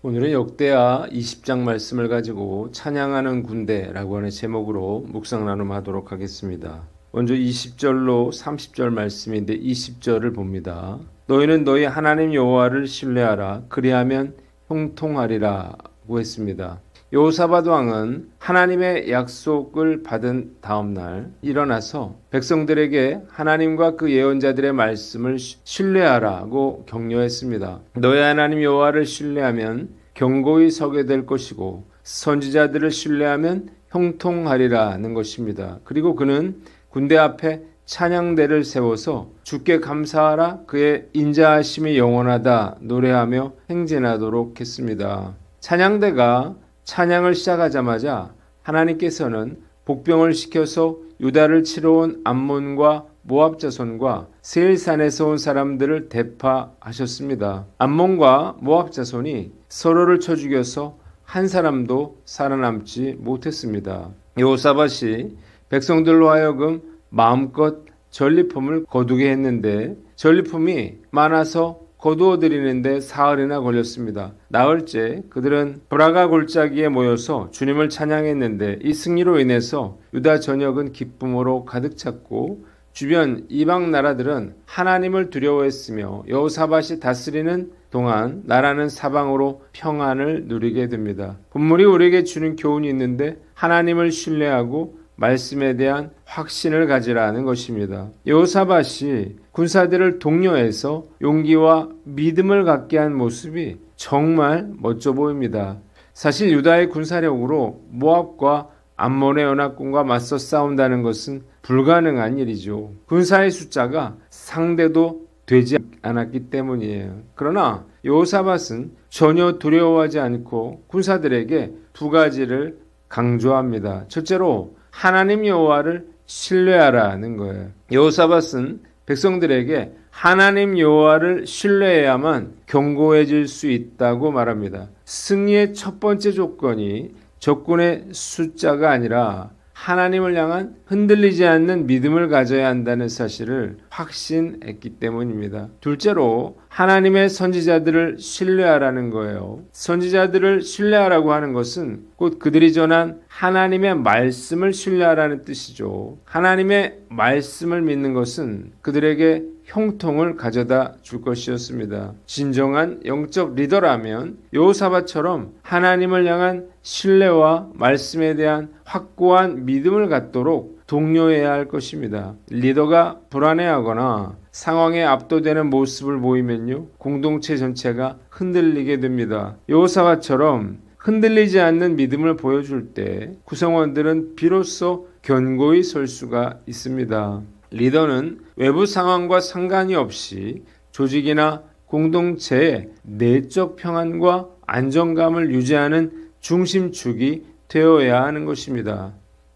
오늘은 역대하 20장 말씀을 가지고 찬양하는 군대라고 하는 제목으로 묵상 나눔하도록 하겠습니다. 먼저 20절로 30절 말씀인데 20절을 봅니다. 너희는 너희 하나님 여호와를 신뢰하라. 그리하면 형통하리라고 했습니다. 여호사밧 왕은 하나님의 약속을 받은 다음날 일어나서 백성들에게 하나님과 그 예언자들의 말씀을 신뢰하라고 격려했습니다. 너희 하나님 여호와를 신뢰하면 견고히 서게 될 것이고 선지자들을 신뢰하면 형통하리라는 것입니다. 그리고 그는 군대 앞에 찬양대를 세워서 주께 감사하라 그의 인자하심이 영원하다 노래하며 행진하도록 했습니다. 찬양대가 찬양을 시작하자마자 하나님께서는 복병을 시켜서 유다를 치러 온 암몬과 모압 자손과 세일산에서 온 사람들을 대파하셨습니다. 암몬과 모압 자손이 서로를 쳐 죽여서 한 사람도 살아남지 못했습니다. 여호사밧이 백성들로 하여금 마음껏 전리품을 거두게 했는데 전리품이 많아서 거두어 드리는데 사흘이나 걸렸습니다. 나흘째 그들은 브라가 골짜기에 모여서 주님을 찬양했는데 이 승리로 인해서 유다 전역은 기쁨으로 가득 찼고 주변 이방 나라들은 하나님을 두려워했으며 여호사밧이 다스리는 동안 나라는 사방으로 평안을 누리게 됩니다. 본문이 우리에게 주는 교훈이 있는데 하나님을 신뢰하고 말씀에 대한 확신을 가지라는 것입니다. 여호사밧이 군사들을 독려해서 용기와 믿음을 갖게 한 모습이 정말 멋져 보입니다. 사실 유다의 군사력으로 모압과 암몬의 연합군과 맞서 싸운다는 것은 불가능한 일이죠. 군사의 숫자가 상대도 되지 않았기 때문이에요. 그러나 여호사밧은 전혀 두려워하지 않고 군사들에게 두 가지를 강조합니다. 첫째로 하나님 여호와를 신뢰하라는 거예요. 여호사밧은 백성들에게 하나님 여호와를 신뢰해야만 견고해질 수 있다고 말합니다. 승리의 첫 번째 조건이 적군의 숫자가 아니라 하나님을 향한 흔들리지 않는 믿음을 가져야 한다는 사실을 확신했기 때문입니다. 둘째로 하나님의 선지자들을 신뢰하라는 거예요. 선지자들을 신뢰하라고 하는 것은 곧 그들이 전한 하나님의 말씀을 신뢰하라는 뜻이죠. 하나님의 말씀을 믿는 것은 그들에게 형통을 가져다 줄 것이었습니다. 진정한 영적 리더라면 여호사밧처럼 하나님을 향한 신뢰와 말씀에 대한 확고한 믿음을 갖도록 독려해야 할 것입니다. 리더가 불안해하거나 상황에 압도되는 모습을 보이면요, 공동체 전체가 흔들리게 됩니다. 여호사밧처럼 흔들리지 않는 믿음을 보여줄 때 구성원들은 비로소 견고히 설 수가 있습니다. 리더는 외부 상황과 상관이 없이 조직이나 공동체의 내적 평안과 안정감을 유지하는 중심축이 되어야 하는 것입니다.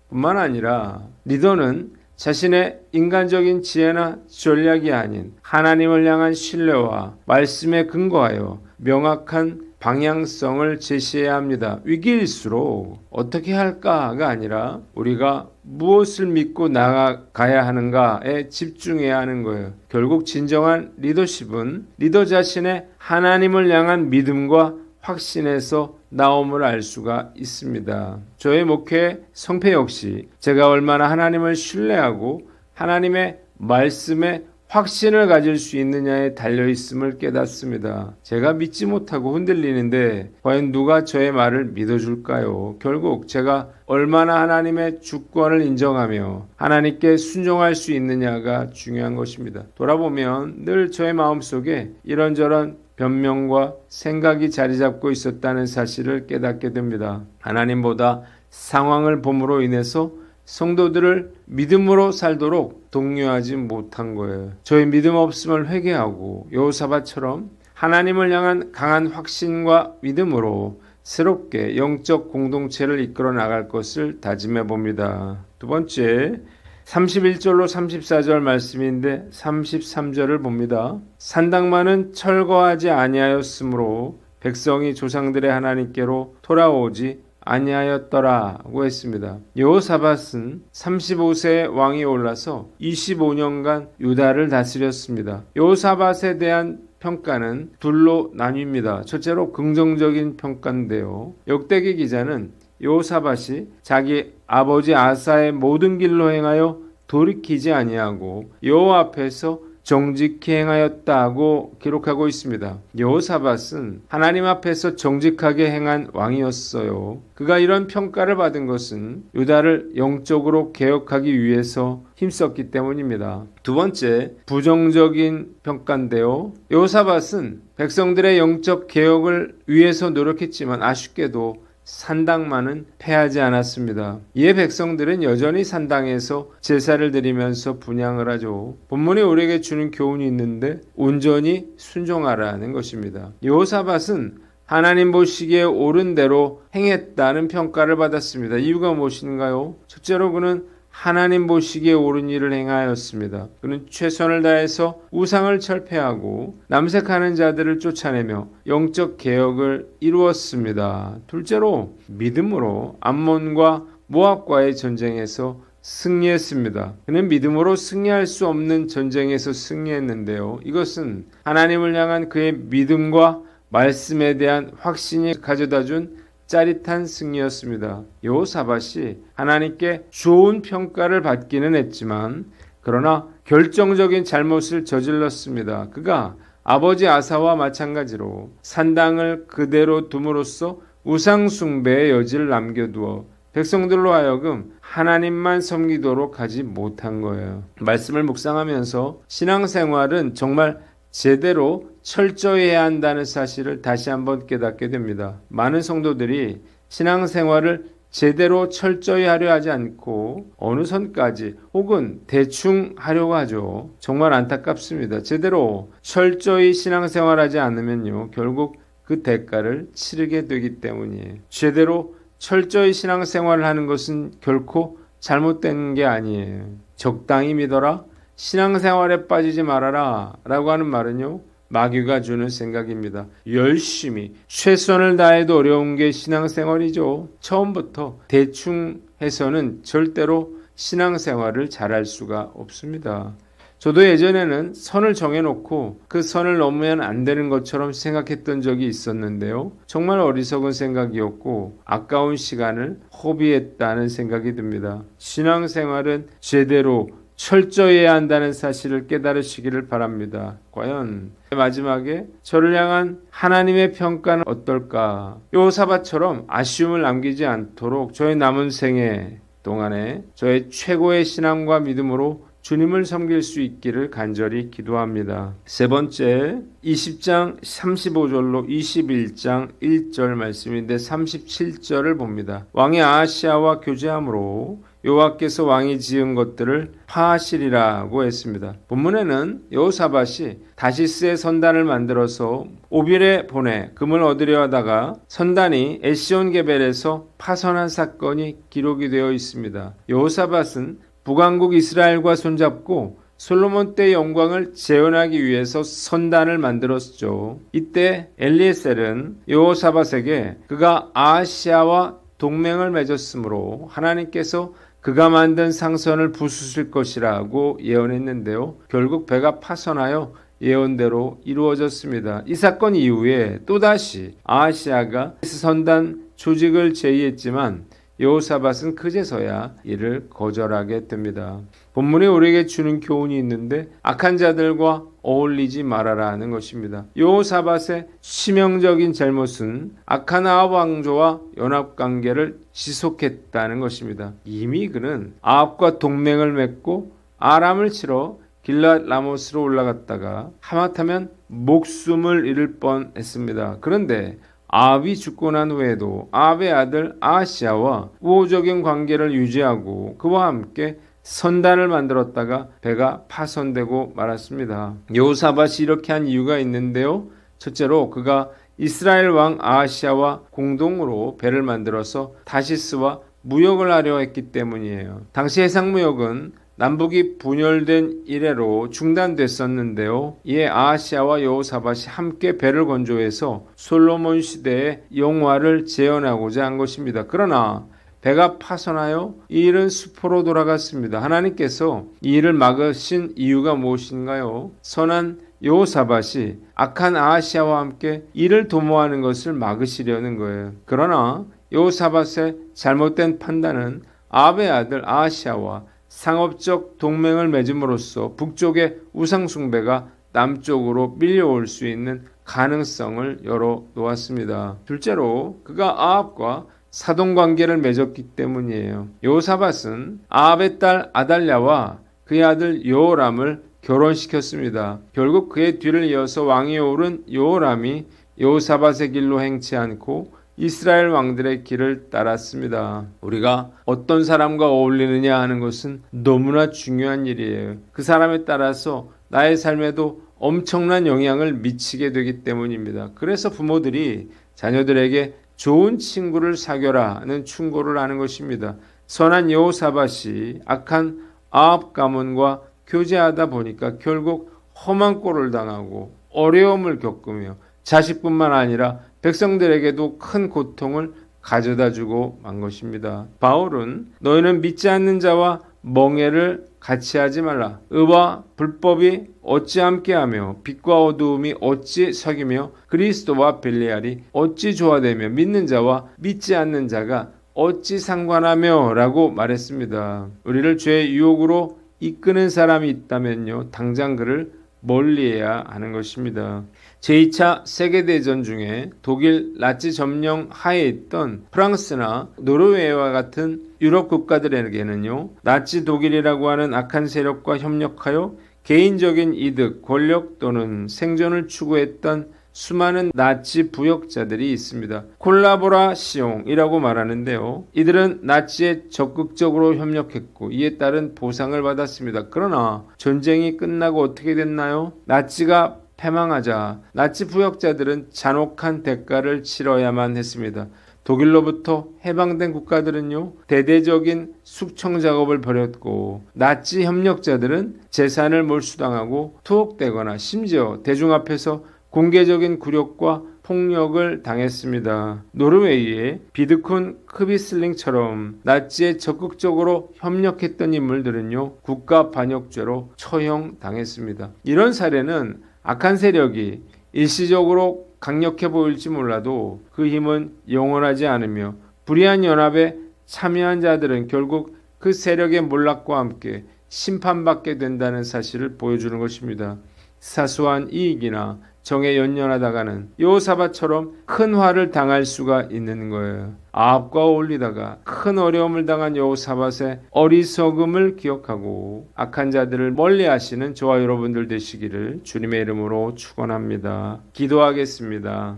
뿐만 아니라 리더는 자신의 인간적인 지혜나 전략이 아닌 하나님을 향한 신뢰와 말씀에 근거하여 명확한 방향성을 제시해야 합니다. 위기일수록 어떻게 할까가 아니라 우리가 무엇을 믿고 나아가야 하는가에 집중해야 하는 거예요. 결국 진정한 리더십은 리더 자신의 하나님을 향한 믿음과 확신에서 나옴을 알 수가 있습니다. 저의 목회 성패 역시 제가 얼마나 하나님을 신뢰하고 하나님의 말씀에 확신을 가질 수 있느냐에 달려있음을 깨닫습니다. 제가 믿지 못하고 흔들리는데 과연 누가 저의 말을 믿어줄까요? 결국 제가 얼마나 하나님의 주권을 인정하며 하나님께 순종할 수 있느냐가 중요한 것입니다. 돌아보면 늘 저의 마음속에 이런저런 변명과 생각이 자리 잡고 있었다는 사실을 깨닫게 됩니다. 하나님보다 상황을 봄으로 인해서 성도들을 믿음으로 살도록 독려하지 못한 거예요. 저희 믿음 없음을 회개하고 여호사밧처럼 하나님을 향한 강한 확신과 믿음으로 새롭게 영적 공동체를 이끌어 나갈 것을 다짐해 봅니다. 두 번째, 31절로 34절 말씀인데 33절을 봅니다. 산당만은 철거하지 아니하였으므로 백성이 조상들의 하나님께로 돌아오지 아니하였더라고 했습니다. 여호사밧은 35세의 왕이 올라서 25년간 유다를 다스렸습니다. 여호사밧에 대한 평가는 둘로 나뉩니다. 첫째로 긍정적인 평가인데요. 역대기 기자는 여호사밧이 자기 아버지 아사의 모든 길로 행하여 돌이키지 아니하고 여호와 앞에서 정직히 행하였다고 기록하고 있습니다. 여호사밧은 하나님 앞에서 정직하게 행한 왕이었어요. 그가 이런 평가를 받은 것은 유다를 영적으로 개혁하기 위해서 힘썼기 때문입니다. 두 번째, 부정적인 평가인데요. 여호사밧은 백성들의 영적 개혁을 위해서 노력했지만 아쉽게도 산당만은 패하지 않았습니다. 이에 백성들은 여전히 산당에서 제사를 드리면서 분향을 하죠. 본문이 우리에게 주는 교훈이 있는데 온전히 순종하라는 것입니다. 여호사밧은 하나님 보시기에 옳은 대로 행했다는 평가를 받았습니다. 이유가 무엇인가요? 첫째로 그는 하나님 보시기에 옳은 일을 행하였습니다. 그는 최선을 다해서 우상을 철폐하고 남색하는 자들을 쫓아내며 영적 개혁을 이루었습니다. 둘째로 믿음으로 암몬과 모압과의 전쟁에서 승리했습니다. 그는 믿음으로 승리할 수 없는 전쟁에서 승리했는데요. 이것은 하나님을 향한 그의 믿음과 말씀에 대한 확신이 가져다준 짜릿한 승리였습니다. 여호사밧이 하나님께 좋은 평가를 받기는 했지만 그러나 결정적인 잘못을 저질렀습니다. 그가 아버지 아사와 마찬가지로 산당을 그대로 둠으로써 우상 숭배의 여지를 남겨두어 백성들로 하여금 하나님만 섬기도록 하지 못한 거예요. 말씀을 묵상하면서 신앙생활은 정말 제대로 철저히 해야 한다는 사실을 다시 한번 깨닫게 됩니다. 많은 성도들이 신앙생활을 제대로 철저히 하려 하지 않고 어느 선까지 혹은 대충 하려고 하죠. 정말 안타깝습니다. 제대로 철저히 신앙생활하지 않으면요, 결국 그 대가를 치르게 되기 때문이에요. 제대로 철저히 신앙생활을 하는 것은 결코 잘못된 게 아니에요. 적당히 믿어라, 신앙생활에 빠지지 말아라 라고 하는 말은요, 마귀가 주는 생각입니다. 열심히 최선을 다해도 어려운 게 신앙생활이죠. 처음부터 대충 해서는 절대로 신앙생활을 잘할 수가 없습니다. 저도 예전에는 선을 정해놓고 그 선을 넘으면 안 되는 것처럼 생각했던 적이 있었는데요. 정말 어리석은 생각이었고 아까운 시간을 허비했다는 생각이 듭니다. 신앙생활은 제대로 철저히 해야 한다는 사실을 깨달으시기를 바랍니다. 과연 마지막에 저를 향한 하나님의 평가는 어떨까? 여호사밧처럼 아쉬움을 남기지 않도록 저의 남은 생애 동안에 저의 최고의 신앙과 믿음으로 주님을 섬길 수 있기를 간절히 기도합니다. 세 번째, 20장 35절로 21장 1절 말씀인데 37절을 봅니다. 왕이 아하시아와 교제함으로 여호와께서 왕이 지은 것들을 파하시리라고 했습니다. 본문에는 여호사밧이 다시스의 선단을 만들어서 오빌에 보내 금을 얻으려 하다가 선단이 에시온게벨에서 파손한 사건이 기록이 되어 있습니다. 여호사밧은 북왕국 이스라엘과 손잡고 솔로몬 때의 영광을 재현하기 위해서 선단을 만들었죠. 이때 엘리에셀은 여호사밧에게 그가 아하시아와 동맹을 맺었으므로 하나님께서 그가 만든 상선을 부수실 것이라고 예언했는데요. 결국 배가 파손하여 예언대로 이루어졌습니다. 이 사건 이후에 또다시 아하시아가 선단 조직을 제의했지만 여호사밧은 그제서야 이를 거절하게 됩니다. 본문에 우리에게 주는 교훈이 있는데 악한 자들과 어울리지 말아라 하는 것입니다. 여호사밧의 치명적인 잘못은 악한 아합 왕조와 연합관계를 지속했다는 것입니다. 이미 그는 아합과 동맹을 맺고 아람을 치러 길랏 라모스로 올라갔다가 하마터면 목숨을 잃을 뻔했습니다. 그런데 아합이 죽고 난 후에도 아합의 아들 아하시아와 우호적인 관계를 유지하고 그와 함께 선단을 만들었다가 배가 파손되고 말았습니다. 여호사밧이 이렇게 한 이유가 있는데요. 첫째로 그가 이스라엘 왕 아하시아와 공동으로 배를 만들어서 다시스와 무역을 하려 했기 때문이에요. 당시 해상무역은 남북이 분열된 이래로 중단됐었는데요. 이에 아하시아와 여호사밧이 함께 배를 건조해서 솔로몬 시대의 영화를 재현하고자 한 것입니다. 그러나 배가 파손하여 이 일은 수포로 돌아갔습니다. 하나님께서 이 일을 막으신 이유가 무엇인가요? 선한 여호사밧이 악한 아하시아와 함께 이를 도모하는 것을 막으시려는 거예요. 그러나 여호사밧의 잘못된 판단은 아합의 아들 아하시아와 상업적 동맹을 맺음으로써 북쪽의 우상 숭배가 남쪽으로 밀려올 수 있는 가능성을 열어놓았습니다. 둘째로 그가 아합과 사돈관계를 맺었기 때문이에요. 여호사밧은 아합의 딸 아달랴와 그의 아들 여호람을 결혼시켰습니다. 결국 그의 뒤를 이어서 왕위에 오른 여호람이 여호사밧의 길로 행치 않고 이스라엘 왕들의 길을 따랐습니다. 우리가 어떤 사람과 어울리느냐 하는 것은 너무나 중요한 일이에요. 그 사람에 따라서 나의 삶에도 엄청난 영향을 미치게 되기 때문입니다. 그래서 부모들이 자녀들에게 좋은 친구를 사귀라는 충고를 하는 것입니다. 선한 여호사밧이 악한 아합 가문과 교제하다 보니까 결국 험한 꼴을 당하고 어려움을 겪으며 자식뿐만 아니라 백성들에게도 큰 고통을 가져다주고 만 것입니다. 바울은 너희는 믿지 않는 자와 멍해를 같이 하지 말라. 의와 불법이 어찌 함께하며 빛과 어두움이 어찌 사귀며 그리스도와 벨리알이 어찌 조화되며 믿는 자와 믿지 않는 자가 어찌 상관하며 라고 말했습니다. 우리를 죄의 유혹으로 이끄는 사람이 있다면요, 당장 그를 멀리해야 하는 것입니다. 제2차 세계대전 중에 독일 나치 점령 하에 있던 프랑스나 노르웨이와 같은 유럽 국가들에게는요, 나치 독일이라고 하는 악한 세력과 협력하여 개인적인 이득, 권력 또는 생존을 추구했던 수많은 나치 부역자들이 있습니다. 콜라보라시옹이라고 말하는데요. 이들은 나치에 적극적으로 협력했고 이에 따른 보상을 받았습니다. 그러나 전쟁이 끝나고 어떻게 됐나요? 나치가 패망하자 나치 부역자들은 잔혹한 대가를 치러야만 했습니다. 독일로부터 해방된 국가들은요, 대대적인 숙청 작업을 벌였고 나치 협력자들은 재산을 몰수당하고 투옥되거나 심지어 대중 앞에서 공개적인 굴욕과 폭력을 당했습니다. 노르웨이의 비드쿤 크비슬링처럼 나치에 적극적으로 협력했던 인물들은요, 국가 반역죄로 처형당했습니다. 이런 사례는 악한 세력이 일시적으로 강력해 보일지 몰라도 그 힘은 영원하지 않으며 불의한 연합에 참여한 자들은 결국 그 세력의 몰락과 함께 심판받게 된다는 사실을 보여주는 것입니다. 사소한 이익이나 정에 연연하다가는 여호사밧처럼 큰 화를 당할 수가 있는 거예요. 아합과 어울리다가 큰 어려움을 당한 여호사밧의 어리석음을 기억하고 악한 자들을 멀리하시는 저와 여러분들 되시기를 주님의 이름으로 축원합니다. 기도하겠습니다.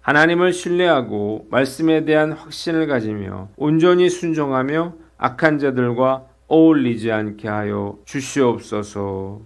하나님을 신뢰하고 말씀에 대한 확신을 가지며 온전히 순종하며 악한 자들과 어울리지 않게 하여 주시옵소서.